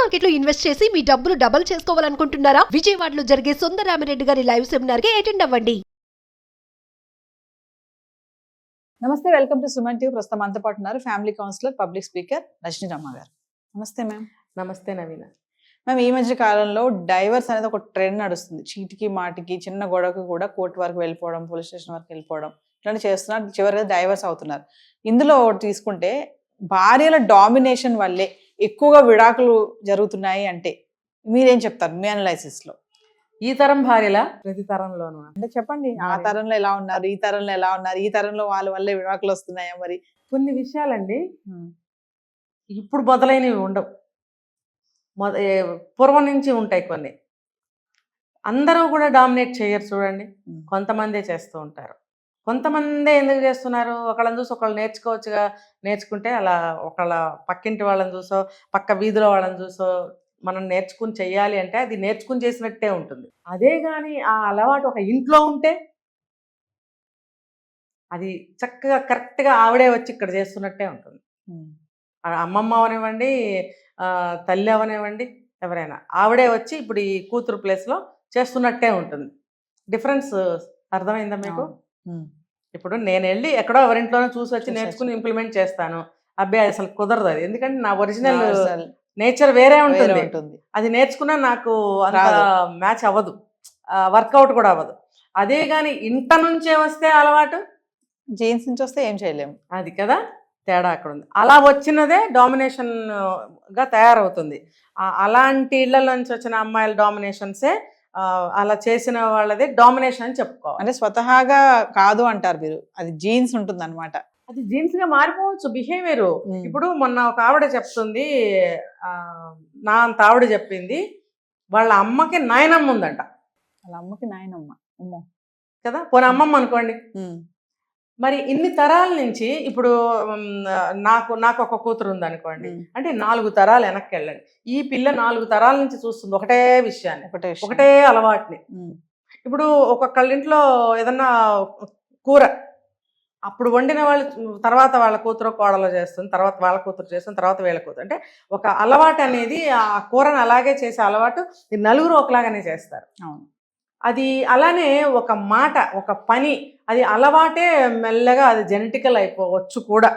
Market లో invest చేసి మీ డబ్బులు డబుల్ చేసుకోవాలనుకుంటున్నారా? విజయవాడలో జరిగే సుందరరామిరెడ్డి గారి లైవ్ సెమినార్ కి అటెండ్ అవ్వండి. నమస్తే, వెల్కమ్ టు సుమన్ టీవీ. ప్రస్తుతం మనతో పాటు ఉన్నారు ఫ్యామిలీ కౌన్సిలర్, పబ్లిక్ స్పీకర్ రజనీరమ్మ గారు. నమస్తే మ్యామ్. నమస్తే నవీన. మ్యామ్, ఈ మధ్య కాలంలో డైవర్స్ అనేది ఒక ట్రెండ్ నడుస్తుంది. చీటికి మాటికి చిన్న గొడవకి కూడా కోర్టు వరకు వెళ్ళిపోవడం, పోలీస్ స్టేషన్ వరకు వెళ్ళిపోవడం ఇట్లాంటి చేస్తున్నారు. చివరిగా డైవర్స్ అవుతున్నారు. ఇందులో తీసుకుంటే భార్యల డామినేషన్ వల్లే ఎక్కువగా విడాకులు జరుగుతున్నాయి అంటే మీరేం చెప్తారు మీ అనలైసిస్ లో? ఈ తరం భార్యల ప్రతి తరంలోనూ అంటే చెప్పండి, ఆ తరంలో ఎలా ఉన్నారు, ఈ తరంలో ఎలా ఉన్నారు, ఈ తరంలో వాళ్ళ వల్లే విడాకులు వస్తున్నాయా? మరి కొన్ని విషయాలండి ఇప్పుడు మొదలైనవి ఉండవు, పూర్వం నుంచి ఉంటాయి. కొన్ని అందరూ కూడా డామినేట్ చేయరు చూడండి, కొంతమందే చేస్తూ ఉంటారు. కొంతమందే ఎందుకు చేస్తున్నారు? ఒకళ్ళని చూసి ఒకళ్ళు నేర్చుకోవచ్చుగా. నేర్చుకుంటే అలా ఒకళ్ళ పక్కింటి వాళ్ళని చూసో పక్క వీధిలో వాళ్ళని చూసో మనం నేర్చుకుని చెయ్యాలి అంటే అది నేర్చుకుని చేసినట్టే ఉంటుంది. అదే కానీ ఆ అలవాటు ఒక ఇంట్లో ఉంటే అది చక్కగా కరెక్ట్గా ఆవిడే వచ్చి ఇక్కడ చేస్తున్నట్టే ఉంటుంది. అమ్మమ్మ అవనివ్వండి, తల్లి అవనివ్వండి, ఎవరైనా ఆవిడే వచ్చి ఇప్పుడు ఈ కూతురు ప్లేస్లో చేస్తున్నట్టే ఉంటుంది. డిఫరెన్స్ అర్థమైందా మీకు? ఇప్పుడు నేను వెళ్ళి ఎక్కడో ఎవరింట్లోనో చూసి వచ్చి నేర్చుకుని ఇంప్లిమెంట్ చేస్తాను. అబ్బాయి అసలు కుదరదు అది. ఎందుకంటే నా ఒరిజినల్ నేచర్ వేరే ఉంటుంది. అది నేర్చుకున్నా నాకు అంత మ్యాచ్ అవ్వదు, వర్కౌట్ కూడా అవ్వదు. అదే కానీ ఇంట నుంచే వస్తే అలవాటు, జీన్స్ నుంచి వస్తే ఏం చేయలేము. అది కదా తేడా అక్కడ ఉంది. అలా వచ్చినదే డామినేషన్ గా తయారవుతుంది. అలాంటి ఇళ్లలోంచి వచ్చిన అమ్మాయిల డామినేషన్సే అలా చేసిన వాళ్ళదే డామినేషన్ అని చెప్పుకోవాలి. అంటే స్వతహాగా కాదు అంటారు మీరు, అది జీన్స్ ఉంటుంది అనమాట. అది జీన్స్ గా మారిపోవచ్చు బిహేవియర్. ఇప్పుడు మొన్న ఒక ఆవిడ చెప్తుంది, నా అంత ఆవిడ చెప్పింది, వాళ్ళ అమ్మకి నాయనమ్మ ఉందంట. వాళ్ళ అమ్మకి నాయనమ్మ కదా, పోనీ అమ్మమ్మ అనుకోండి. మరి ఇన్ని తరాల నుంచి ఇప్పుడు నాకు ఒక కూతురు ఉంది అనుకోండి, అంటే 4 తరాలు వెనక్కి వెళ్ళండి. ఈ పిల్ల 4 తరాల నుంచి చూస్తుంది ఒకటే విషయాన్ని, ఒకటే అలవాటుని. ఇప్పుడు ఒక్కొక్కళ్ళ ఇంట్లో ఏదన్నా కూర అప్పుడు వండిన వాళ్ళు తర్వాత వాళ్ళ కూతురు కోడలో చేస్తుంది, తర్వాత వాళ్ళ కూతురు చేస్తుంది, తర్వాత వీళ్ళ కూతురు. అంటే ఒక అలవాటు అనేది, ఆ కూరను అలాగే చేసే అలవాటు నలుగురు ఒకలాగానే చేస్తారు. అవును. అది అలానే ఒక మాట, ఒక పని, అది అలవాటే మెల్లగా అది జెనెటికల్ అయిపోవచ్చు కూడా.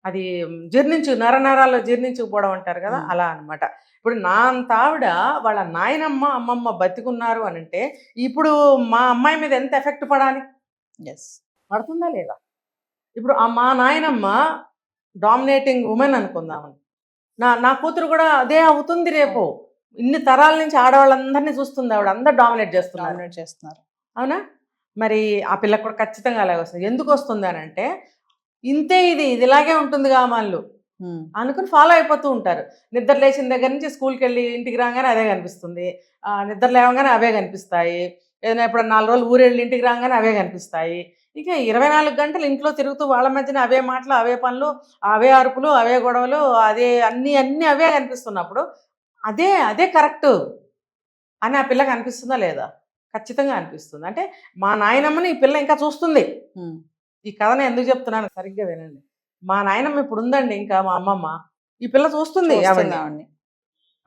అది నరనరాల్లో జీర్ణించుకుపోవడం అంటారు కదా, అలా అనమాట. ఇప్పుడు నా అంత ఆవిడ వాళ్ళ నాయనమ్మ అమ్మమ్మ బతికున్నారు అని అంటే ఇప్పుడు మా అమ్మాయి మీద ఎంత ఎఫెక్ట్ పడాలి? పడుతుందా లేదా? ఇప్పుడు మా నాయనమ్మ డామినేటింగ్ ఉమెన్ అనుకుందామని, నా కూతురు కూడా అదే అవుతుంది రేపు. ఇన్ని తరాల నుంచి ఆడవాళ్ళందరినీ చూస్తుంది ఆవిడ, అందరు డామినేట్ చేస్తున్నారు. అవునా? మరి ఆ పిల్లకి కూడా ఖచ్చితంగా అలాగే వస్తుంది. ఎందుకు వస్తుంది అని అంటే ఇంతే, ఇది ఇలాగే ఉంటుంది వాళ్ళు అనుకుని ఫాలో అయిపోతూ ఉంటారు. నిద్ర లేచిన దగ్గర నుంచి స్కూల్కి వెళ్ళి ఇంటికి రాగానే అదే కనిపిస్తుంది, నిద్ర లేవగానే అవే కనిపిస్తాయి, ఏదైనా ఇప్పుడు 4 రోజులు ఊరెళ్ళి ఇంటికి రాగానే అవే కనిపిస్తాయి. ఇక 24 గంటలు ఇంట్లో తిరుగుతూ వాళ్ళ మధ్యన అవే మాటలు, అవే పనులు, అవే అరుపులు, అవే గొడవలు, అదే అన్నీ అవే కనిపిస్తున్నప్పుడు అదే కరెక్టు అని ఆ పిల్లకి అనిపిస్తుందా లేదా? ఖచ్చితంగా అనిపిస్తుంది. అంటే మా నాయనమ్మని ఈ పిల్ల ఇంకా చూస్తుంది. ఈ కథను ఎందుకు చెప్తున్నాను సరిగ్గా వినండి. మా నాయనమ్మ ఇప్పుడు ఉందండి, ఇంకా మా అమ్మమ్మ, ఈ పిల్ల చూస్తుంది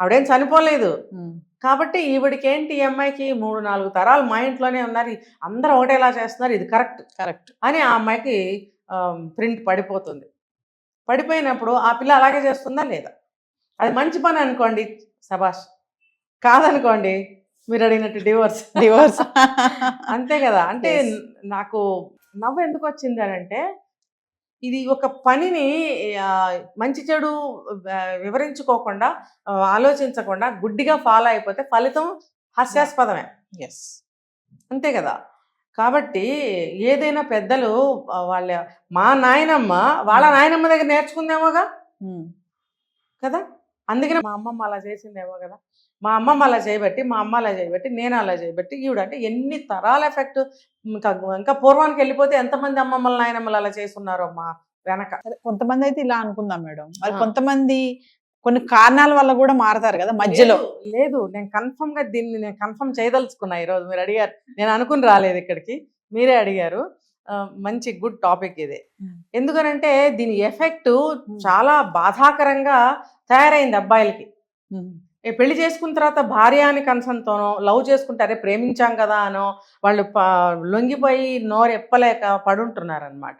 ఆవిడేం చనిపోలేదు. కాబట్టి ఈవిడికేంటి, ఈ అమ్మాయికి 3-4 తరాలు మా ఇంట్లోనే ఉన్నారు, అందరూ ఒకటేలా చేస్తున్నారు, ఇది కరెక్ట్ అని ఆ అమ్మాయికి ప్రింట్ పడిపోతుంది. పడిపోయినప్పుడు ఆ పిల్ల అలాగే చేస్తుందా లేదా? అది మంచి పని అనుకోండి, శబాష్. కాదనుకోండి, మీరు అడిగినట్టు డివోర్స్ అంతే కదా. అంటే నాకు నవ్వు ఎందుకు వచ్చింది అని అంటే, ఇది ఒక పనిని మంచి చెడు వివరించుకోకుండా, ఆలోచించకుండా గుడ్డిగా ఫాలో అయిపోతే ఫలితం హాస్యాస్పదమే. అంతే కదా. కాబట్టి ఏదైనా పెద్దలు మా నాయనమ్మ వాళ్ళ నాయనమ్మ దగ్గర నేర్చుకుందేమోగా కదా. అందుకనే మా అమ్మమ్మ అలా చేసిందేమో కదా, మా అమ్మమ్మ అలా చేయబట్టి, మా అమ్మ అలా చేయబట్టి, నేను అలా చేయబట్టి ఈవిడ. అంటే ఎన్ని తరాల ఎఫెక్ట్. ఇంకా పూర్వానికి వెళ్ళిపోతే ఎంతమంది అమ్మమ్మల నాయనమ్మలు అలా చేస్తున్నారో మా వెనక. కొంతమంది అయితే ఇలా అనుకుందాం మేడం, మరి కొంతమంది కొన్ని కారణాల వల్ల కూడా మారతారు కదా మధ్యలో. లేదు, నేను కన్ఫర్మ్ చేయదలుచుకున్నా ఈరోజు. మీరు అడిగారు, నేను అనుకుని రాలేదు ఇక్కడికి, మీరే అడిగారు. మంచి గుడ్ టాపిక్ ఇది. ఎందుకనంటే దీని ఎఫెక్ట్ చాలా బాధాకరంగా తయారైంది అబ్బాయిలకి. ఈ పెళ్లి చేసుకున్న తర్వాత భార్య అని కన్సంతోనో లవ్ చేసుకుంటారే ప్రేమించాం కదా అనో వాళ్ళు లొంగిపోయి నోరు ఎప్పలేక పడుంటున్నారనమాట.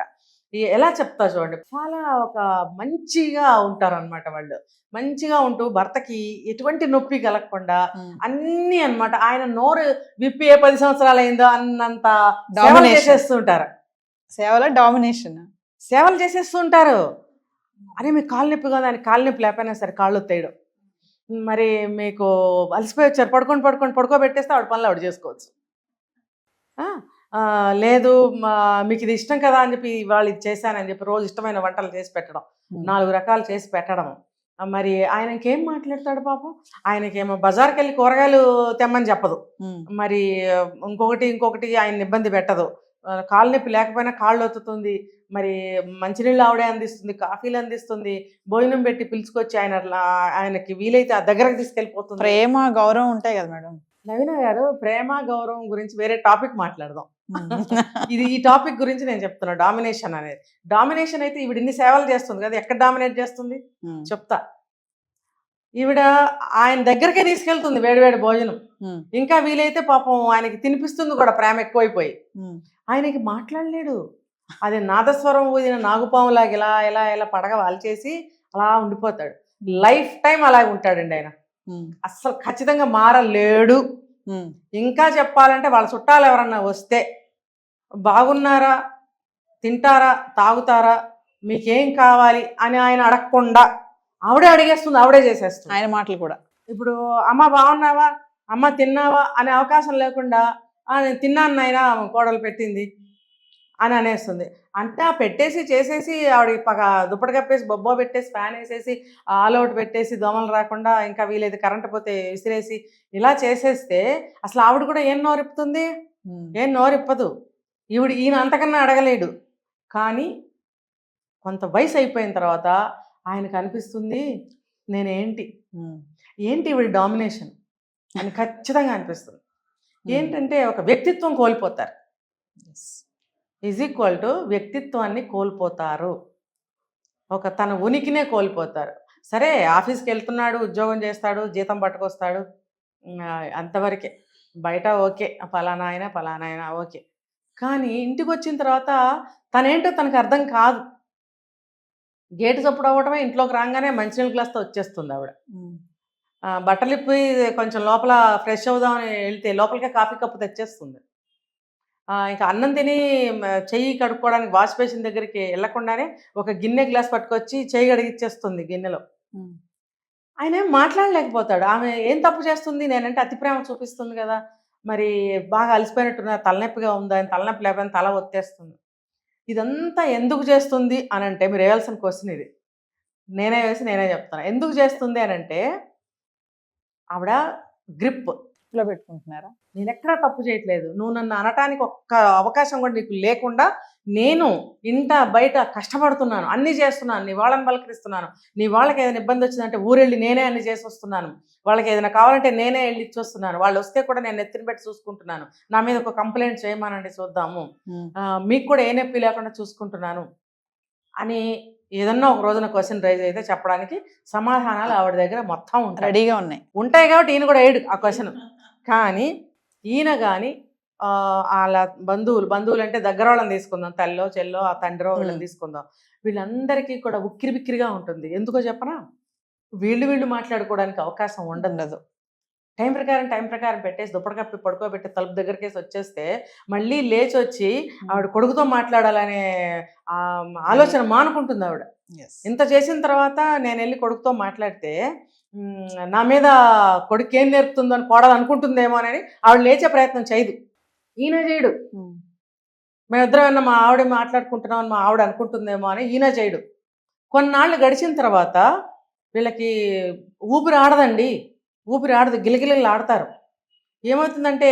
ఎలా చెప్తా చూడండి, చాలా ఒక మంచిగా ఉంటారనమాట వాళ్ళు. మంచిగా ఉంటూ భర్తకి ఎటువంటి నొప్పి కలగకుండా అన్నీ అన్నమాట. ఆయన నోరు విప్పి ఏ 10 సంవత్సరాలు అయిందో అన్నంత సేవలు చేసేస్తూ ఉంటారు. సేవలు చేసేస్తూ ఉంటారు. అరే మీకు కాలు నొప్పి కదా అని కాలు నొప్పి లేకపోయినా సరే కాళ్ళు ఒత్తేయడం. మరి మీకు అలసిపోయి వచ్చారు, పడుకోబెట్టేస్తే ఆవిడ పనులు ఆవిడ చేసుకోవచ్చు. లేదు మీకు ఇది ఇష్టం కదా అని చెప్పి వాళ్ళు ఇది చేశానని చెప్పి రోజు ఇష్టమైన వంటలు చేసి పెట్టడం, 4 రకాలు చేసి పెట్టడం. మరి ఆయనకేం మాట్లాడతాడు పాపం, ఆయనకేమో బజార్కి వెళ్ళి కూరగాయలు తెమ్మని చెప్పదు, మరి ఇంకొకటి ఆయన ఇబ్బంది పెట్టదు. కాళ్ళు నొప్పి లేకపోయినా కాళ్ళు ఒత్తుతుంది, మరి మంచినీళ్ళు ఆవిడే అందిస్తుంది, కాఫీలు అందిస్తుంది, భోజనం పెట్టి పిలుచుకొచ్చి ఆయనకి వీలైతే ఆ దగ్గరకు తీసుకెళ్ళిపోతుంది. ప్రేమ గౌరవం ఉంటాయి కదా మేడం. నవీన గారు, ప్రేమ గౌరవం గురించి వేరే టాపిక్ మాట్లాడదాం. ఈ టాపిక్ గురించి నేను చెప్తున్నా. డామినేషన్ అనేది, డామినేషన్ అయితే ఈవిడ ఇన్ని సేవలు చేస్తుంది కదా, ఎక్కడ డామినేట్ చేస్తుంది చెప్తా. ఈవిడ ఆయన దగ్గరకే తీసుకెళ్తుంది వేడివేడి భోజనం, ఇంకా వీలైతే పాపం ఆయనకి తినిపిస్తుంది కూడా, ప్రేమ ఎక్కువైపోయి. ఆయనకి మాట్లాడలేడు, అది నాదస్వరం ఊదిన నాగుపాములాగా ఇలా ఇలా ఇలా పడగ వాల్చేసి అలా ఉండిపోతాడు. లైఫ్ టైం అలాగే ఉంటాడండి ఆయన, అస్సలు ఖచ్చితంగా మారలేడు. ఇంకా చెప్పాలంటే వాళ్ళ చుట్టాలు ఎవరన్నా వస్తే బాగున్నారా, తింటారా, తాగుతారా, మీకేం కావాలి అని ఆయన అడగకుండా ఆవిడే అడిగేస్తుంది, ఆవిడే చేసేస్తుంది. ఆయన మాటలు కూడా ఇప్పుడు అమ్మ బాగున్నావా, అమ్మ తిన్నావా అనే అవకాశం లేకుండా నేను తిన్నాను నాయనా కోడలు పెట్టింది అని అనేస్తుంది. అంటే పెట్టేసి చేసేసి ఆవిడ దుప్పటి కప్పేసి బొబ్బో పెట్టేసి ఫ్యాన్ వేసేసి ఆల్అవుట్ పెట్టేసి దోమలు రాకుండా, ఇంకా వీలైతే కరెంటు పోతే విసిరేసి ఇలా చేసేస్తే అసలు ఆవిడ కూడా ఏం నోరిప్పుతుంది? ఏం నోరిప్పదు. ఈయన అంతకన్నా అడగలేడు. కానీ కొంత వయసు అయిపోయిన తర్వాత ఆయనకు అనిపిస్తుంది నేనేంటి ఈవిడ డామినేషన్ అని ఖచ్చితంగా అనిపిస్తుంది. ఏంటంటే ఒక వ్యక్తిత్వం కోల్పోతారు, వ్యక్తిత్వాన్ని కోల్పోతారు, తన ఉనికినే కోల్పోతారు. సరే ఆఫీస్కి వెళ్తున్నాడు, ఉద్యోగం చేస్తాడు, జీతం పట్టుకొస్తాడు, అంతవరకే. బయట ఓకే, ఫలానా అయినా ఓకే. కానీ ఇంటికి వచ్చిన తర్వాత తనేంటో తనకు అర్థం కాదు. గేటు చప్పుడు అవ్వటమే, ఇంట్లోకి రాగానే మంచినీళ్ళ గ్లాస్తో వచ్చేస్తుంది ఆవిడ. బట్టలు ఇప్పి కొంచెం లోపల ఫ్రెష్ అవుదామని వెళ్తే లోపలికే కాఫీ కప్పు తెచ్చేస్తుంది. ఇంకా అన్నం తిని చెయ్యి కడుక్కోవడానికి వాష్ బేసిన్ దగ్గరికి వెళ్ళకుండానే ఒక గిన్నె గ్లాస్ పట్టుకొచ్చి చెయ్యి కడిగిచ్చేస్తుంది గిన్నెలో. ఆయన ఏం మాట్లాడలేకపోతాడు. ఆమె ఏం తప్పు చేస్తుంది? నేనంటే అతి ప్రేమ చూపిస్తుంది కదా, మరి బాగా అలసిపోయినట్టున్నా, తలనొప్పిగా ఉందా, ఆయన తలనొప్పి లేకపోయినా తల ఒత్తేస్తుంది. ఇదంతా ఎందుకు చేస్తుంది అని అంటే మీరు వేయాల్సిన క్వశ్చన్ ఇది. నేనే చెప్తాను ఎందుకు చేస్తుంది అని అంటే, ఆవిడ గ్రిప్ లో పెట్టుకుంటున్నారా? నేను ఎక్కడా తప్పు చేయట్లేదు, నువ్వు నన్ను అనటానికి ఒక్క అవకాశం కూడా నీకు లేకుండా నేను ఇంట బయట కష్టపడుతున్నాను, అన్నీ చేస్తున్నాను, నీ వాళ్ళని పలకరిస్తున్నాను, నీ వాళ్ళకి ఏదైనా ఇబ్బంది వచ్చిందంటే ఊరెళ్ళి నేనే అన్ని చేసి వస్తున్నాను, వాళ్ళకి ఏదైనా కావాలంటే నేనే వెళ్ళి ఇచ్చొస్తున్నాను, వాళ్ళు వస్తే కూడా నేను ఎత్తిన పెట్టి చూసుకుంటున్నాను, నా మీద ఒక కంప్లైంట్ చేయమనండి చూద్దాము, మీకు కూడా ఏ నొప్పి లేకుండా చూసుకుంటున్నాను అని ఏదన్నా ఒక రోజున క్వశ్చన్ రైజ్ అయితే చెప్పడానికి సమాధానాలు ఆవిడ దగ్గర మొత్తం రెడీగా ఉంటాయి కాబట్టి ఈయన కూడా వేయడు ఆ క్వశ్చన్. కానీ ఈయన కానీ వాళ్ళ బంధువులు అంటే దగ్గర వాళ్ళని తీసుకుందాం, తల్లో చెల్లో ఆ తండ్రో వీళ్ళని తీసుకుందాం, వీళ్ళందరికీ కూడా ఉక్కిరి బిక్కిరిగా ఉంటుంది. ఎందుకో చెప్పనా, వీళ్ళు మాట్లాడుకోవడానికి అవకాశం ఉండదు. టైం ప్రకారం పెట్టేసి దుప్పటి కప్పి పడుకోబెట్టి తలుపు దగ్గరికేసి వచ్చేస్తే మళ్ళీ లేచి వచ్చి ఆవిడ కొడుకుతో మాట్లాడాలనే ఆలోచన మానుకుంటుంది ఆవిడ. ఇంత చేసిన తర్వాత నేను వెళ్ళి కొడుకుతో మాట్లాడితే నా మీద కొడుకు ఏం నేర్పుతుందో అని కోడలు అనుకుంటుందేమో అని ఆవిడ లేచే ప్రయత్నం చేయదు, ఈయన చేయడు. మేమిద్దరం ఏమన్నా మా ఆవిడ మాట్లాడుకుంటున్నామని మా ఆవిడ అనుకుంటుందేమో అని ఈయన చేయడు. కొన్నాళ్ళు గడిచిన తర్వాత వీళ్ళకి ఊపిరి ఆడదు, గిలగిలలు ఆడతారు. ఏమవుతుందంటే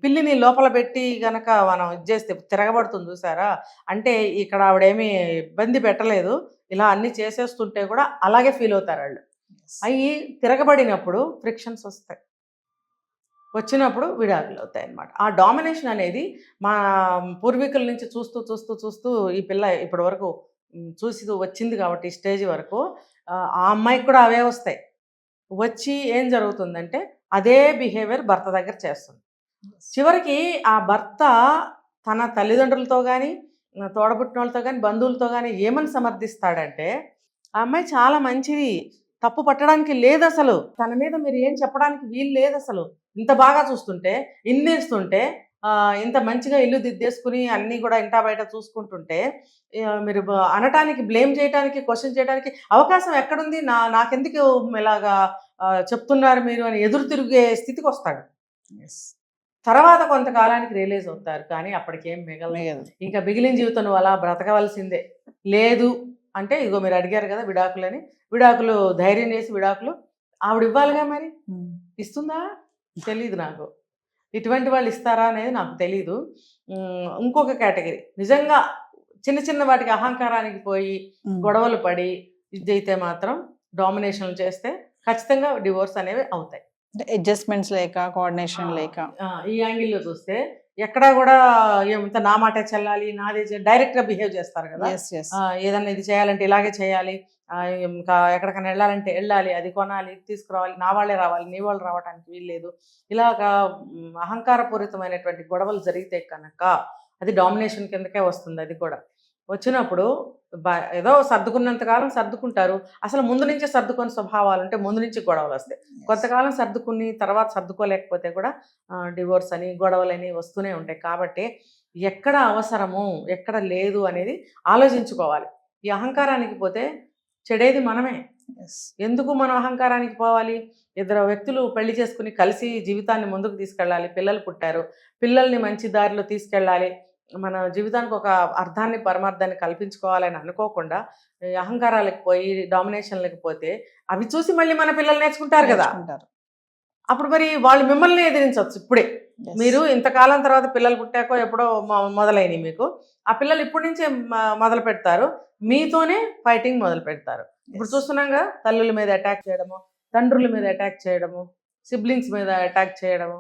పిల్లిని లోపల పెట్టి గనక మనం ఇది చేస్తే తిరగబడుతుంది చూసారా, అంటే ఇక్కడ ఆవిడేమీ ఇబ్బంది పెట్టలేదు, ఇలా అన్నీ చేసేస్తుంటే కూడా అలాగే ఫీల్ అవుతారు వాళ్ళు. అవి తిరగబడినప్పుడు ఫ్రిక్షన్స్ వస్తాయి, వచ్చినప్పుడు విడాకులు అవుతాయి అన్నమాట. ఆ డామినేషన్ అనేది మా పూర్వీకుల నుంచి చూస్తూ ఈ పిల్ల ఇప్పటి వరకు చూసి వచ్చింది కాబట్టి స్టేజ్ వరకు ఆ అమ్మాయికి కూడా అవే వస్తాయి. వచ్చి ఏం జరుగుతుందంటే అదే బిహేవియర్ భర్త దగ్గర చేస్తుంది. చివరికి ఆ భర్త తన తల్లిదండ్రులతో కానీ తోడబుట్టిన వాళ్ళతో కానీ బంధువులతో కానీ ఏమని సమర్థిస్తాడంటే, ఆ అమ్మాయి చాలా మంచిది, తప్పు పట్టడానికి లేదు అసలు, తన మీద మీరు ఏం చెప్పడానికి వీలు లేదు అసలు, ఇంత బాగా చూస్తుంటే, ఇన్నేస్తుంటే, ఇంత మంచిగా ఇల్లు దిద్దేసుకుని అన్నీ కూడా ఇంటా బయట చూసుకుంటుంటే మీరు అనటానికి, బ్లేమ్ చేయడానికి, క్వశ్చన్ చేయడానికి అవకాశం ఎక్కడుంది, నాకెందుకు ఇలాగా చెప్తున్నారు మీరు అని ఎదురు తిరిగే స్థితికి వస్తాడు. తర్వాత కొంతకాలానికి రియలైజ్ అవుతారు, కానీ అప్పటికేం మిగలదు. ఇంకా మిగిలిన జీవితం నువ్వు అలా బ్రతకవలసిందే. లేదు అంటే ఇగో మీరు అడిగారు కదా విడాకులని, విడాకులు ధైర్యం చేసి విడాకులు ఆవిడ ఇవ్వాలిగా, మరి ఇస్తుందా తెలీదు నాకు. ఇటువంటి వాళ్ళు ఇస్తారా అనేది నాకు తెలీదు. ఇంకొక కేటగిరీ నిజంగా చిన్న చిన్న వాటికి అహంకారానికి పోయి గొడవలు పడి ఇదైతే మాత్రం డామినేషన్ చేస్తే ఖచ్చితంగా డివోర్స్ అనేవి అవుతాయి. అడ్జస్ట్మెంట్స్ లేక, కోఆర్డినేషన్ లేక. ఈ యాంగిల్లో చూస్తే ఎక్కడా కూడా ఏమంత నా మాట చెల్లాలి, నాదే డైరెక్ట్ గా బిహేవ్ చేస్తారు కదా. ఏదన్నా ఇది చేయాలంటే ఇలాగే చేయాలి, ఇంకా ఎక్కడికైనా వెళ్ళాలంటే వెళ్ళాలి, అది కొనాలి, తీసుకురావాలి, నా వాళ్ళే రావాలి, నీ వాళ్ళు రావడానికి వీల్లేదు. ఇలాగా అహంకారపూరితమైనటువంటి గొడవలు జరిగితే కనుక అది డామినేషన్ కిందకే వస్తుంది. అది కూడా వచ్చినప్పుడు ఏదో సర్దుకున్నంతకాలం సర్దుకుంటారు. అసలు ముందు నుంచే సర్దుకొని స్వభావాలు ఉంటే ముందు నుంచి గొడవలు వస్తాయి. కొంతకాలం సర్దుకుని తర్వాత సర్దుకోలేకపోతే కూడా డివోర్స్ అని, గొడవలని వస్తూనే ఉంటాయి. కాబట్టి ఎక్కడ అవసరము, ఎక్కడ లేదు అనేది ఆలోచించుకోవాలి. ఈ అహంకారానికి పోతే చెడేది మనమే. ఎందుకు మనం అహంకారానికి పోవాలి? ఇద్దరు వ్యక్తులు పెళ్లి చేసుకుని కలిసి జీవితాన్ని ముందుకు తీసుకెళ్ళాలి, పిల్లలు పుట్టారు, పిల్లల్ని మంచి దారిలో తీసుకెళ్ళాలి, మన జీవితానికి ఒక అర్థాన్ని, పరమార్థాన్ని కల్పించుకోవాలని అనుకోకుండా అహంకారాలకు పోయి డామినేషన్లకు పోతే అవి చూసి మళ్ళీ మన పిల్లలు నేర్చుకుంటారు కదా. అప్పుడు మరి వాళ్ళు మిమ్మల్ని ఎదిరించవచ్చు. ఇప్పుడే మీరు ఇంతకాలం తర్వాత పిల్లలు పుట్టాకో ఎప్పుడో మొదలైనవి మీకు, ఆ పిల్లలు ఇప్పటి నుంచే మొదలు పెడతారు, మీతోనే ఫైటింగ్ మొదలు పెడతారు. ఇప్పుడు చూస్తున్నాం కదా, తల్లుల మీద అటాక్ చేయడము, తండ్రుల మీద అటాక్ చేయడము, సిబ్లింగ్స్ మీద అటాక్ చేయడము.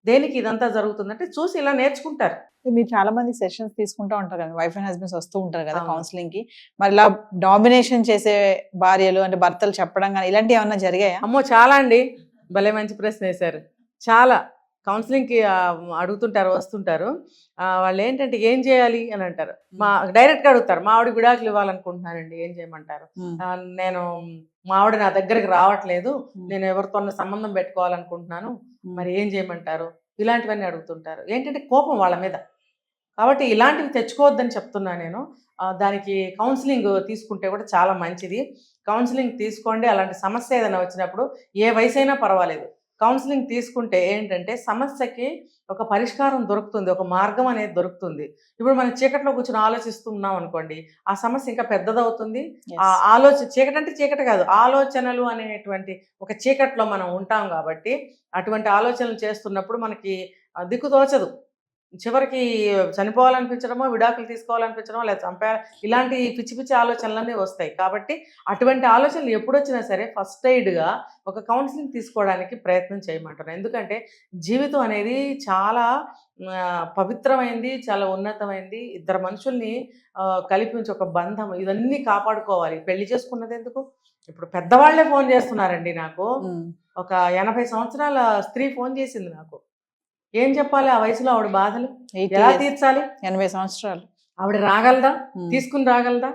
దేనికి ఇదంతా జరుగుతుందంటే చూసి ఇలా నేర్చుకుంటారు. మీరు చాలా మంది సెషన్స్ తీసుకుంటూ ఉంటారు కదా, వైఫ్ అండ్ హస్బెండ్స్ వస్తూ ఉంటారు కదా కౌన్సిలింగ్ కి. మరి ఇలా డామినేషన్ చేసే భార్యలు అంటే భర్తలు చెప్పడం కానీ ఇలాంటివి ఏమన్నా జరిగాయా? అమ్మో చాలా అండి, భలే మంచి ప్రశ్న వేశారు. చాలా కౌన్సిలింగ్కి అడుగుతుంటారు, వస్తుంటారు. వాళ్ళు ఏంటంటే ఏం చేయాలి అని అంటారు, డైరెక్ట్గా అడుగుతారు. మా ఆవిడ విడాకులు ఇవ్వాలనుకుంటున్నానండి, ఏం చేయమంటారు? నేను మా ఆవిడ నా దగ్గరికి రావట్లేదు, నేను ఎవరితో సంబంధం పెట్టుకోవాలనుకుంటున్నాను, మరి ఏం చేయమంటారు? ఇలాంటివన్నీ అడుగుతుంటారు. ఏంటంటే కోపం వాళ్ళ మీద. కాబట్టి ఇలాంటివి తెచ్చుకోవద్దని చెప్తున్నా నేను. దానికి కౌన్సిలింగ్ తీసుకుంటే కూడా చాలా మంచిది. కౌన్సిలింగ్ తీసుకోండి. అలాంటి సమస్య ఏదైనా వచ్చినప్పుడు ఏ వయసు అయినా పర్వాలేదు, కౌన్సిలింగ్ తీసుకుంటే ఏంటంటే సమస్యకి ఒక పరిష్కారం దొరుకుతుంది, ఒక మార్గం అనేది దొరుకుతుంది. ఇప్పుడు మనం చీకట్లో కూర్చొని ఆలోచిస్తున్నాం అనుకోండి, ఆ సమస్య ఇంకా పెద్దదవుతుంది. ఆ చీకటి అంటే చీకటి కాదు, ఆలోచనలు అనేటువంటి ఒక చీకట్లో మనం ఉంటాం కాబట్టి అటువంటి ఆలోచనలు చేస్తున్నప్పుడు మనకి దిక్కు తోచదు. చివరికి చనిపోవాలనిపించడమో, విడాకులు తీసుకోవాలనిపించడమో, లేదా చంపేయాలి, ఇలాంటి పిచ్చి పిచ్చి ఆలోచనలన్నీ వస్తాయి. కాబట్టి అటువంటి ఆలోచనలు ఎప్పుడు వచ్చినా సరే ఫస్ట్ ఎయిడ్గా ఒక కౌన్సిలింగ్ తీసుకోవడానికి ప్రయత్నం చేయమంటారు. ఎందుకంటే జీవితం అనేది చాలా పవిత్రమైంది, చాలా ఉన్నతమైంది. ఇద్దరు మనుషుల్ని కలిపి ఒక బంధం, ఇవన్నీ కాపాడుకోవాలి. పెళ్లి చేసుకున్నది ఎందుకు? ఇప్పుడు పెద్దవాళ్లే ఫోన్ చేస్తున్నారండి నాకు. ఒక 80 సంవత్సరాల స్త్రీ ఫోన్ చేసింది నాకు. ఏం చెప్పాలి ఆ వయసులో ఆవిడ బాధలు ఎలా తీర్చాలి? 80 సంవత్సరాలు ఆవిడ రాగలదా? తీసుకుని రాగలదా?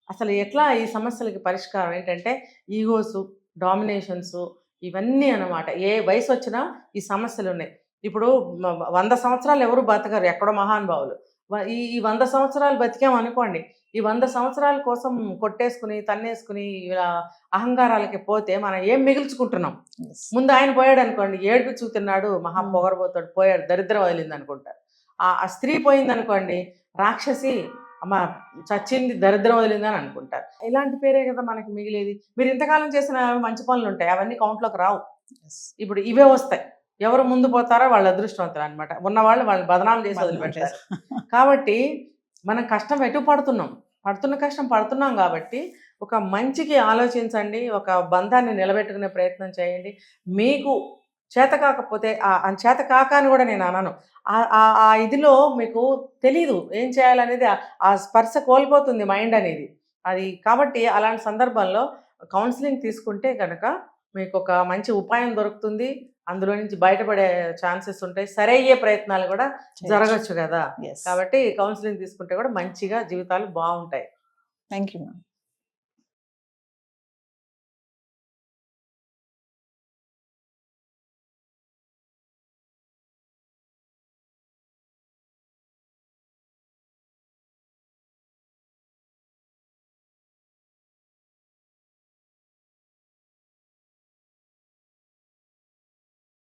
అసలు ఎట్లా ఈ సమస్యలకి పరిష్కారం ఏంటంటే ఈగోస్, డామినేషన్స్, ఇవన్నీ అన్నమాట. ఏ వయసు వచ్చినా ఈ సమస్యలు ఉన్నాయి. ఇప్పుడు 100 సంవత్సరాలు ఎవరు బతకరు, ఎక్కడో మహానుభావులు. ఈ 100 సంవత్సరాలు బతికామనుకోండి, ఈ 100 సంవత్సరాల కోసం కొట్టేసుకుని, తన్నేసుకుని ఇలా అహంకారాలకి పోతే మనం ఏం మిగుల్చుకుంటున్నాం? ముందు ఆయన పోయాడు అనుకోండి, ఏడుపు చూతున్నాడు, మహా పొగరబోతాడు, పోయాడు, దరిద్రం వదిలింది అనుకుంటారు. ఆ స్త్రీ పోయింది అనుకోండి, రాక్షసి, అమ్మ చచ్చింది, దరిద్రం వదిలిందని అనుకుంటారు. ఇలాంటి పేరే కదా మనకి మిగిలేది. మీరు ఇంతకాలం చేసిన మంచి పనులు ఉంటాయి, అవన్నీ కౌంట్లోకి రావు. ఇప్పుడు ఇవే వస్తాయి. ఎవరు ముందు పోతారో వాళ్ళు అదృష్టవంతులు అనమాట. ఉన్నవాళ్ళు వాళ్ళని బదనాం చేసి వదిలిపెట్టారు. కాబట్టి మనం కష్టం ఎటు పడుతున్న కష్టం పడుతున్నాం కాబట్టి ఒక మంచికి ఆలోచించండి, ఒక బంధాన్ని నిలబెట్టుకునే ప్రయత్నం చేయండి. మీకు చేత కాకపోతే చేత కాక అని కూడా నేను అనను, ఆ ఇదిలో మీకు తెలీదు ఏం చేయాలనేది, ఆ స్పర్శ కోల్పోతుంది మైండ్ అనేది అది. కాబట్టి అలాంటి సందర్భంలో కౌన్సిలింగ్ తీసుకుంటే కనుక మీకు ఒక మంచి ఉపాయం దొరుకుతుంది, అందులో నుంచి బయటపడే ఛాన్సెస్ ఉంటాయి, సరే అయ్యే ప్రయత్నాలు కూడా జరగచ్చు కదా. Yes. కాబట్టి కౌన్సిలింగ్ తీసుకుంటే కూడా మంచిగా జీవితాలు బాగుంటాయి. Thank you ma'am.